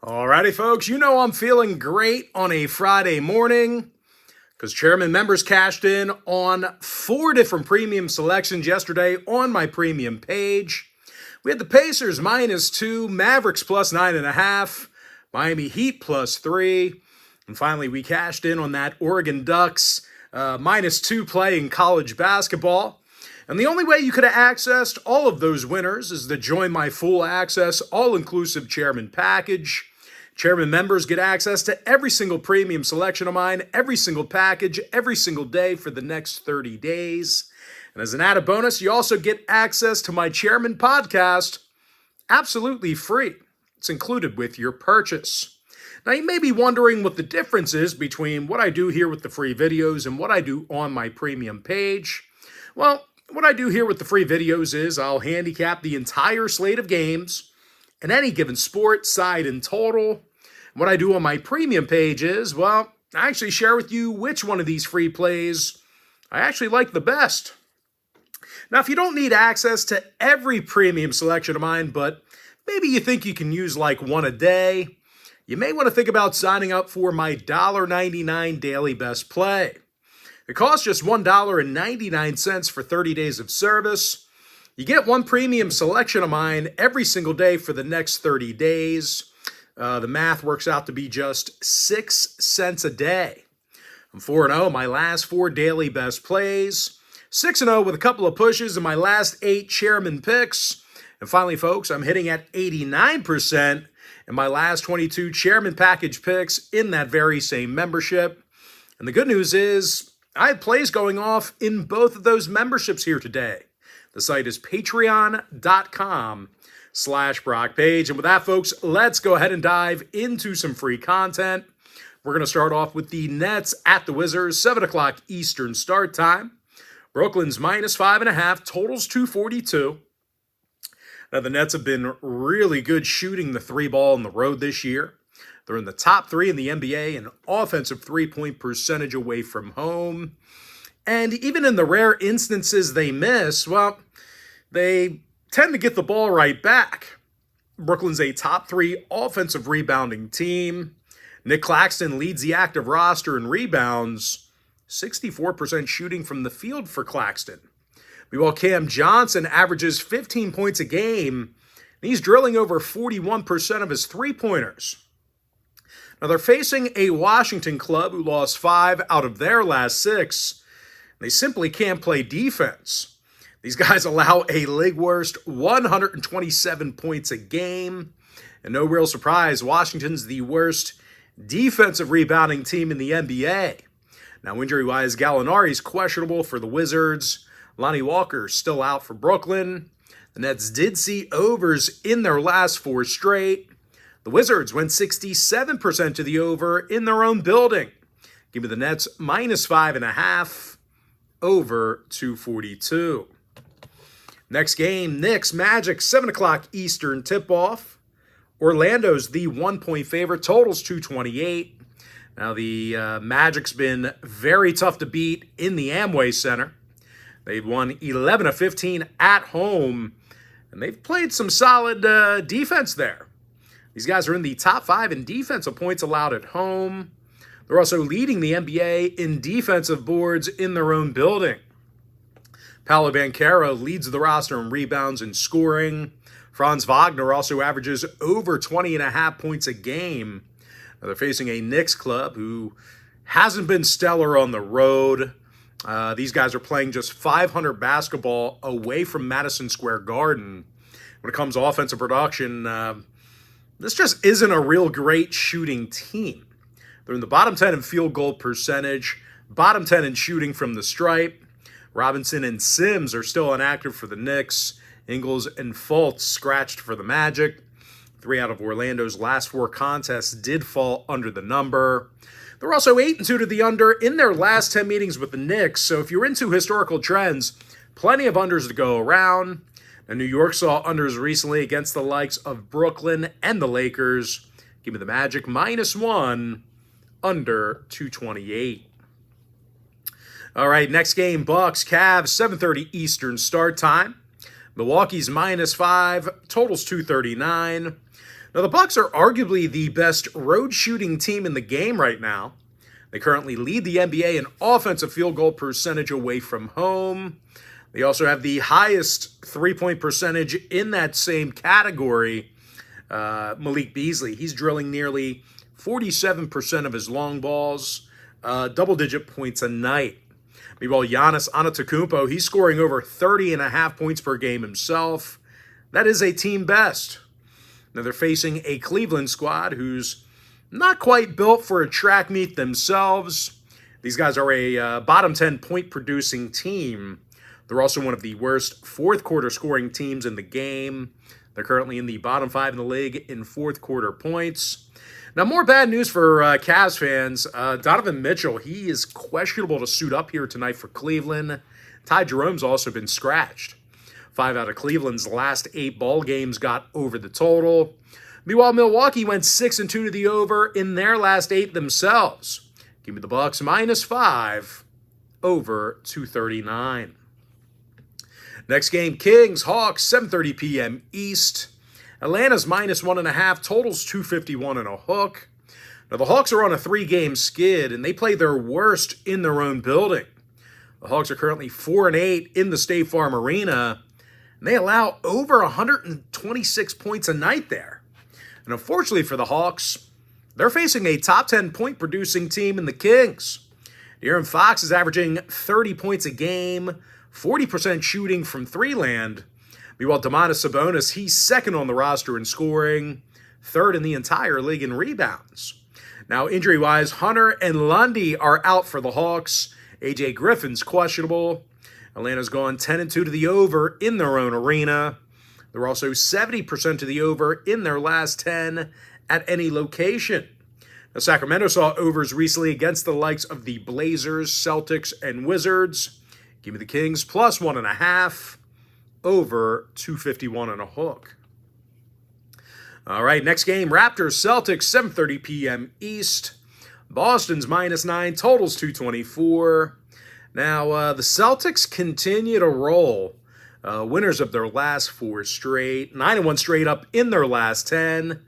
Alrighty, folks, you know I'm feeling great on a Friday morning because Chairman members cashed in on 4 different premium selections yesterday on my premium page. We had the Pacers -2, Mavericks +9.5, Miami Heat +3, and finally we cashed in on that Oregon Ducks -2 play in college basketball. And the only way you could have accessed all of those winners is to join my full access, all-inclusive Chairman package. Chairman members get access to every single premium selection of mine, every single package, every single day for the next 30 days. And as an added bonus, you also get access to my Chairman podcast absolutely free. It's included with your purchase. Now, you may be wondering what the difference is between what I do here with the free videos and what I do on my premium page. Well, what I do here with the free videos is I'll handicap the entire slate of games in any given sport, side, and total. What I do on my premium page is, well, I actually share with you which one of these free plays I actually like the best. Now, if you don't need access to every premium selection of mine, but maybe you think you can use like one a day, you may want to think about signing up for my $1.99 daily best play. It costs just $1.99 for 30 days of service. You get one premium selection of mine every single day for the next 30 days. The math works out to be just 6 cents a day. I'm 4-0 my last 4 daily best plays. 6-0 with a couple of pushes in my last 8 Chairman picks. And finally, folks, I'm hitting at 89% in my last 22 Chairman package picks in that very same membership. And the good news is I have plays going off in both of those memberships here today. The site is patreon.com/BrockPage. And with that, folks, let's go ahead and dive into some free content. We're going to start off with the Nets at the Wizards, 7 o'clock Eastern start time. Brooklyn's -5.5, totals 242. Now, the Nets have been really good shooting the 3 ball on the road this year. They're in the top 3 in the NBA in offensive 3-point percentage away from home. And even in the rare instances they miss, well, they tend to get the ball right back. Brooklyn's a top 3 offensive rebounding team. Nick Claxton leads the active roster in rebounds, 64% shooting from the field for Claxton. Meanwhile, Cam Johnson averages 15 points a game, and he's drilling over 41% of his three-pointers. Now, they're facing a Washington club who lost 5 out of their last 6. They simply can't play defense. These guys allow a league-worst 127 points a game. And no real surprise, Washington's the worst defensive rebounding team in the NBA. Now, injury-wise, Gallinari's questionable for the Wizards. Lonnie Walker's still out for Brooklyn. The Nets did see overs in their last 4 straight. The Wizards went 67% to the over in their own building. Give me the Nets -5.5, over 242. Next game, KnicksMagic, 7 o'clock Eastern tip-off. Orlando's the 1-point favorite, totals 228. Now, the Magic's been very tough to beat in the Amway Center. They've won 11 of 15 at home, and they've played some solid defense there. These guys are in the top 5 in defensive points allowed at home. They're also leading the NBA in defensive boards in their own building. Paolo Banchero leads the roster in rebounds and scoring. Franz Wagner also averages over 20.5 points a game. Now, they're facing a Knicks club who hasn't been stellar on the road. These guys are playing just 500 basketball away from Madison Square Garden. When it comes to offensive production, this just isn't a real great shooting team. They're in the bottom 10 in field goal percentage, bottom 10 in shooting from the stripe. Robinson and Sims are still inactive for the Knicks. Ingles and Fultz scratched for the Magic. 3 out of Orlando's last 4 contests did fall under the number. They're also 8-2 to the under in their last 10 meetings with the Knicks. So if you're into historical trends, plenty of unders to go around. Now, New York saw unders recently against the likes of Brooklyn and the Lakers. Give me the Magic -1, under 228. All right, next game, BucksCavs, 7:30 Eastern start time. Milwaukee's -5, totals 239. Now, the Bucks are arguably the best road shooting team in the game right now. They currently lead the NBA in offensive field goal percentage away from home. They also have the highest three-point percentage in that same category. Malik Beasley, he's drilling nearly 47% of his long balls, double-digit points a night. Meanwhile, Giannis Antetokounmpo, he's scoring over 30.5 points per game himself. That is a team best. Now, they're facing a Cleveland squad who's not quite built for a track meet themselves. These guys are a bottom 10 point producing team. They're also one of the worst fourth quarter scoring teams in the game. They're currently in the bottom 5 in the league in fourth quarter points. Now, more bad news for Cavs fans. Donovan Mitchell, he is questionable to suit up here tonight for Cleveland. Ty Jerome's also been scratched. 5 out of Cleveland's last 8 ball games got over the total. Meanwhile, Milwaukee went 6-2 to the over in their last 8 themselves. Give me the Bucks -5 over 239. Next game, Kings, Hawks, 7:30 p.m. East. Atlanta's -1.5, totals 251 and a hook. Now, the Hawks are on a 3-game skid, and they play their worst in their own building. The Hawks are currently 4-8 in the State Farm Arena, and they allow over 126 points a night there. And unfortunately for the Hawks, they're facing a top 10 point producing team in the Kings. De'Aaron Fox is averaging 30 points a game, 40% shooting from three-land. Meanwhile, Domantas Sabonis, he's second on the roster in scoring, third in the entire league in rebounds. Now, injury-wise, Hunter and Lundy are out for the Hawks. A.J. Griffin's questionable. Atlanta's gone 10-2 to the over in their own arena. They're also 70% to the over in their last 10 at any location. Now, Sacramento saw overs recently against the likes of the Blazers, Celtics, and Wizards. Give me the Kings +1.5 over 251 and a hook. All right, next game, Raptors Celtics, 7:30 p.m. East. Boston's -9, totals 224. Now, the Celtics continue to roll. Winners of their last 4 straight, 9-1 straight up in their last 10.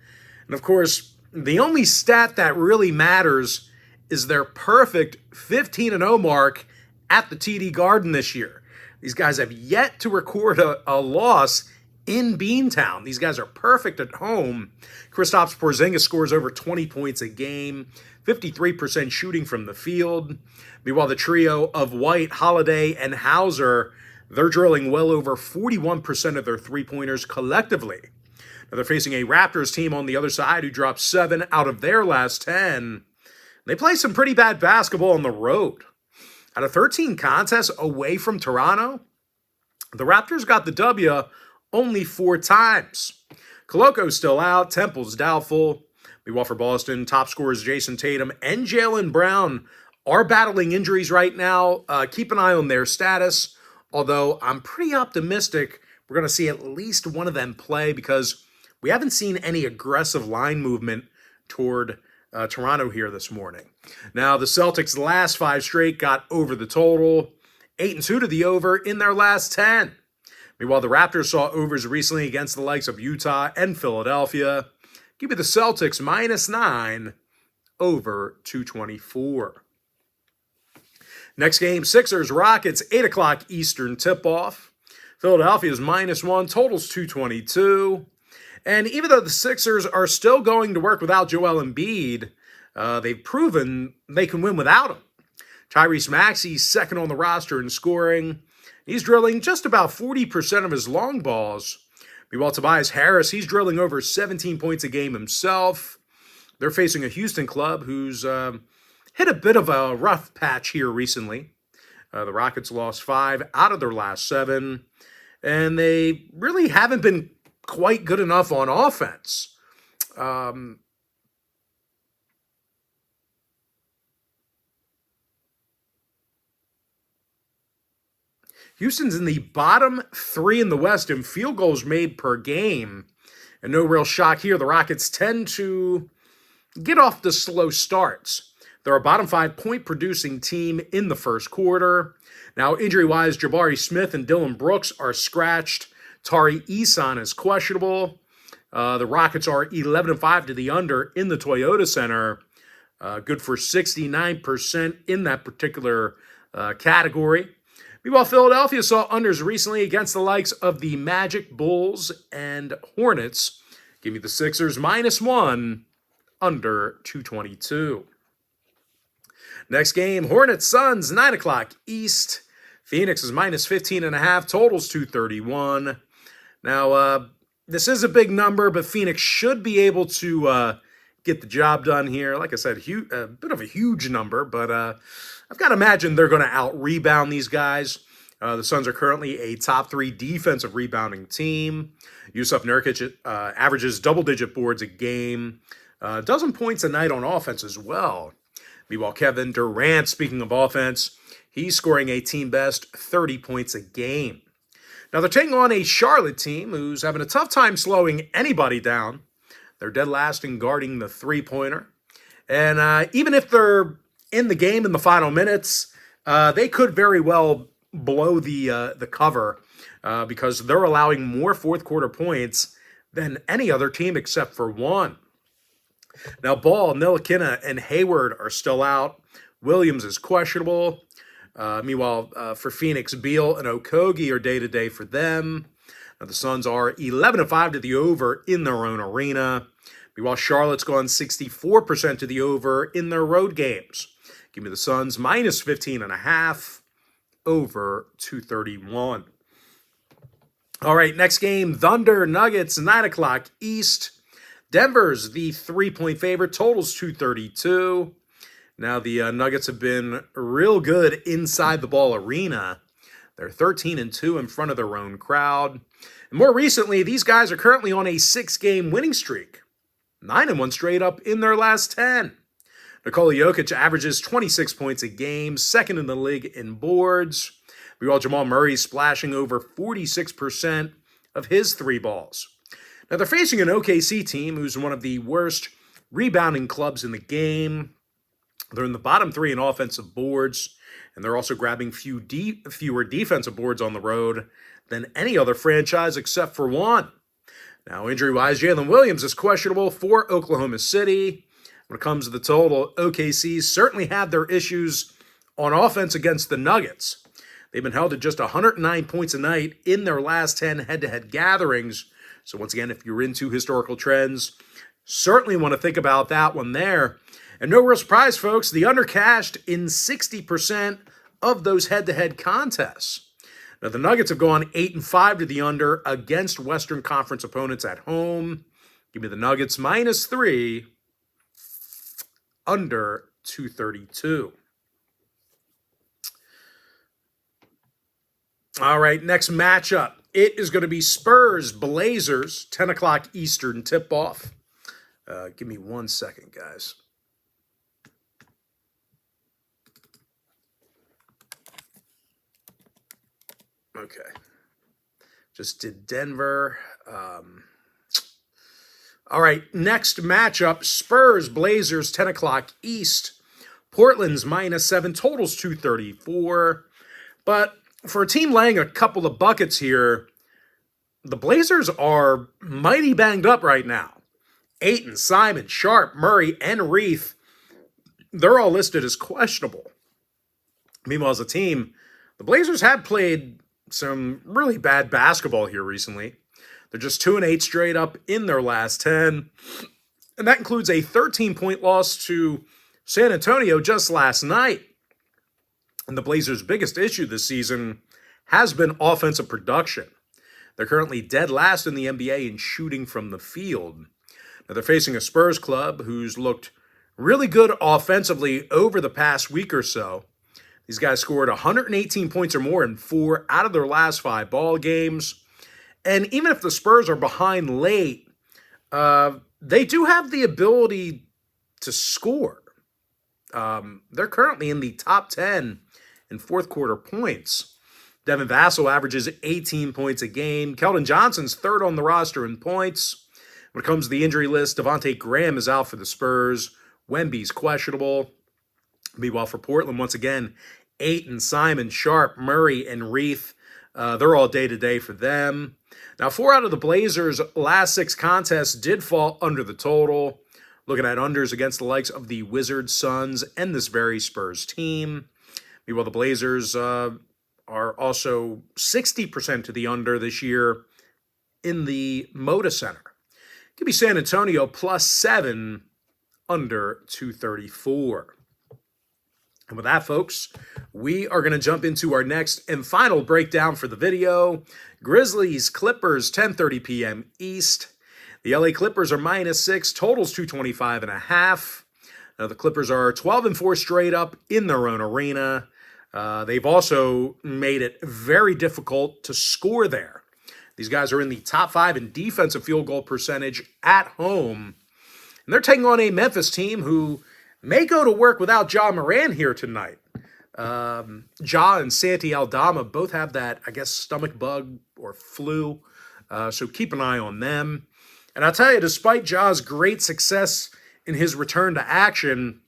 And of course, the only stat that really matters is their perfect 15-0 mark at the TD Garden this year. These guys have yet to record a loss in Beantown. These guys are perfect at home. Kristaps Porzingis scores over 20 points a game, 53% shooting from the field. Meanwhile, the trio of White, Holiday, and Hauser, they're drilling well over 41% of their three-pointers collectively. Now, they're facing a Raptors team on the other side who dropped 7 out of their last 10. They play some pretty bad basketball on the road. Out of 13 contests away from Toronto, the Raptors got the W only 4 times. Coloco's still out, Temple's doubtful. Meanwhile, for Boston, top scorers Jason Tatum and Jaylen Brown are battling injuries right now. Keep an eye on their status, although I'm pretty optimistic we're going to see at least one of them play because we haven't seen any aggressive line movement toward Toronto here this morning. Now, the Celtics' last 5 straight got over the total, 8-2 to the over in their last 10. Meanwhile, the Raptors saw overs recently against the likes of Utah and Philadelphia. Give me the Celtics -9 over 224. Next game, Sixers Rockets, 8 o'clock Eastern tip-off. Philadelphia's -1, totals 222. And even though the Sixers are still going to work without Joel Embiid, they've proven they can win without him. Tyrese Maxey's second on the roster in scoring. He's drilling just about 40% of his long balls. Meanwhile, Tobias Harris, he's drilling over 17 points a game himself. They're facing a Houston club who's hit a bit of a rough patch here recently. The Rockets lost 5 out of their last 7, and they really haven't been quite good enough on offense. Houston's in the bottom 3 in the West in field goals made per game. And no real shock here. The Rockets tend to get off the slow starts. They're a bottom 5 point producing team in the first quarter. Now, injury-wise, Jabari Smith and Dylan Brooks are scratched. Tari Eason is questionable. The Rockets are 11-5 to the under in the Toyota Center. Good for 69% in that particular category. Meanwhile, Philadelphia saw unders recently against the likes of the Magic, Bulls, and Hornets. Give me the Sixers -1, under 222. Next game, Hornets Suns, 9 o'clock East. Phoenix is -15.5, totals 231. Now, this is a big number, but Phoenix should be able to get the job done here. Like I said, a bit of a huge number, but I've got to imagine they're going to out-rebound these guys. The Suns are currently a top 3 defensive rebounding team. Yusuf Nurkic averages double-digit boards a game, a dozen points a night on offense as well. Meanwhile, Kevin Durant, speaking of offense, he's scoring a team-best 30 points a game. Now, they're taking on a Charlotte team who's having a tough time slowing anybody down. They're dead last in guarding the three-pointer. And even if they're in the game in the final minutes, they could very well blow the cover because they're allowing more fourth-quarter points than any other team except for one. Now, Ball, Ntilikina, and Hayward are still out. Williams is questionable. Meanwhile, for Phoenix, Beal and Okogie are day-to-day for them. Now, the Suns are 11-5 to the over in their own arena. Meanwhile, Charlotte's gone 64% to the over in their road games. Give me the Suns -15.5, over 231. All right, next game, Thunder Nuggets, 9 o'clock East. Denver's the 3-point favorite, totals 232. Now, the Nuggets have been real good inside the ball arena. They're 13-2 in front of their own crowd. And more recently, these guys are currently on a 6-game winning streak. 9-1 straight up in their last 10. Nikola Jokic averages 26 points a game, second in the league in boards. Meanwhile, Jamal Murray splashing over 46% of his 3 balls. Now, they're facing an OKC team who's one of the worst rebounding clubs in the game. They're in the bottom 3 in offensive boards, and they're also grabbing fewer defensive boards on the road than any other franchise except for one. Now, injury-wise, Jalen Williams is questionable for Oklahoma City. When it comes to the total, OKC certainly had their issues on offense against the Nuggets. They've been held to just 109 points a night in their last 10 head-to-head gatherings. So once again, if you're into historical trends, certainly want to think about that one there. And no real surprise, folks, the under cashed in 60% of those head-to-head contests. Now, the Nuggets have gone 8-5 to the under against Western Conference opponents at home. Give me the Nuggets -3, under 232. All right, next matchup. It is going to be Spurs Blazers, 10 o'clock Eastern tip-off. Give me 1 second, guys. Okay. Just did Denver. All right, next matchup, Spurs Blazers, 10 o'clock East. Portland's -7, totals 234. But for a team laying a couple of buckets here, the Blazers are mighty banged up right now. Ayton, Simon, Sharp, Murray, and Reith, they're all listed as questionable. Meanwhile, as a team, the Blazers have played some really bad basketball here recently. They're just 2-8 straight up in their last 10. And that includes a 13-point loss to San Antonio just last night. And the Blazers' biggest issue this season has been offensive production. They're currently dead last in the NBA in shooting from the field. Now, they're facing a Spurs club who's looked really good offensively over the past week or so. These guys scored 118 points or more in 4 out of their last 5 ball games. And even if the Spurs are behind late, they do have the ability to score. They're currently in the top 10 in fourth-quarter points. Devin Vassell averages 18 points a game. Keldon Johnson's third on the roster in points. When it comes to the injury list, Devontae Graham is out for the Spurs. Wemby's questionable. Meanwhile, for Portland, once again, Ayton, Simon, Sharp, Murray, and Reith, They're all day-to-day for them. Now, 4 out of the Blazers' last 6 contests did fall under the total. Looking at unders against the likes of the Wizards, Suns, and this very Spurs team. Meanwhile, the Blazers are also 60% to the under this year in the Moda Center. Give me San Antonio +7 under 234. And with that, folks, we are going to jump into our next and final breakdown for the video. Grizzlies Clippers, 10:30 p.m. East. The LA Clippers are -6, totals 225.5. Now, the Clippers are 12-4 straight up in their own arena. They've also made it very difficult to score there. These guys are in the top 5 in defensive field goal percentage at home. And they're taking on a Memphis team who may go to work without Ja Morant here tonight. Ja and Santi Aldama both have that, I guess, stomach bug or flu. So keep an eye on them. And I'll tell you, despite Ja's great success in his return to action,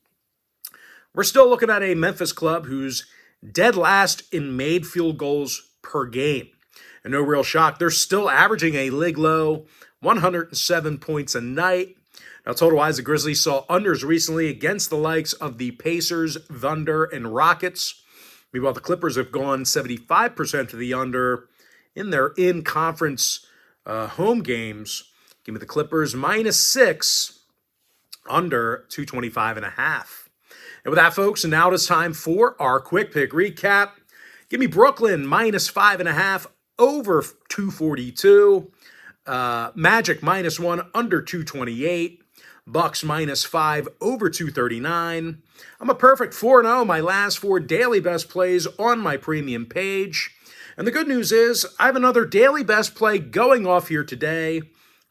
we're still looking at a Memphis club who's dead last in made field goals per game. And no real shock, they're still averaging a league low 107 points a night. Now, total-wise, the Grizzlies saw unders recently against the likes of the Pacers, Thunder, and Rockets. Meanwhile, the Clippers have gone 75% to the under in their in-conference home games. Give me the Clippers -6 under 225.5. And with that, folks, now it's time for our quick pick recap. Give me Brooklyn -5.5 over 242. Magic -1 under 228. Bucks -5 over 239. I'm a perfect 4-0 my last 4 daily best plays on my premium page. And the good news is I have another daily best play going off here today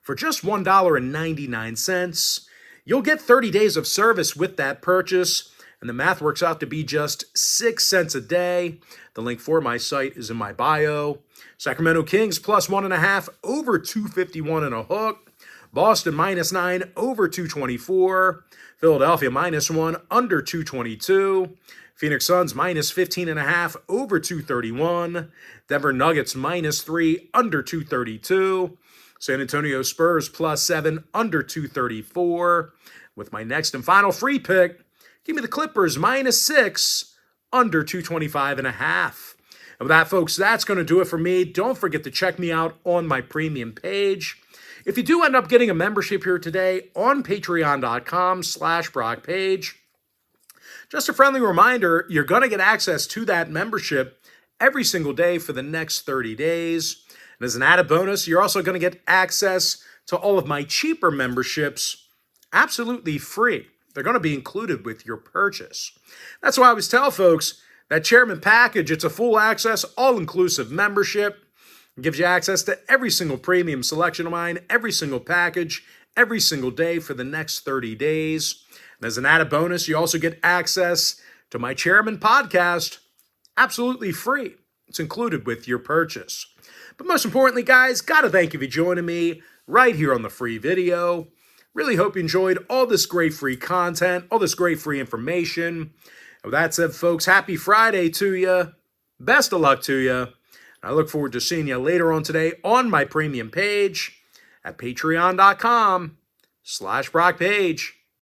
for just $1.99. You'll get 30 days of service with that purchase, and the math works out to be just 6 cents a day. The link for my site is in my bio. Sacramento Kings +1.5 over 251 and a hook. Boston -9 over 224. Philadelphia -1 under 222. Phoenix Suns -15.5 over 231. Denver Nuggets -3 under 232. San Antonio Spurs +7 under 234. With my next and final free pick, give me the Clippers -6 under 225.5. And with that, folks, that's going to do it for me. Don't forget to check me out on my premium page. If you do end up getting a membership here today on patreon.com/BrockPage, just a friendly reminder, you're going to get access to that membership every single day for the next 30 days. And as an added bonus, you're also going to get access to all of my cheaper memberships absolutely free. They're going to be included with your purchase. That's why I always tell folks that Chairman Package, it's a full access, all-inclusive membership. It gives you access to every single premium selection of mine, every single package, every single day for the next 30 days. And as an added bonus, you also get access to my Chairman podcast absolutely free. It's included with your purchase. But most importantly, guys, gotta thank you for joining me right here on the free video. Really hope you enjoyed all this great free content, all this great free information. And with that said, folks, happy Friday to you. Best of luck to you. I look forward to seeing you later on today on my premium page at patreon.com/BrockPage.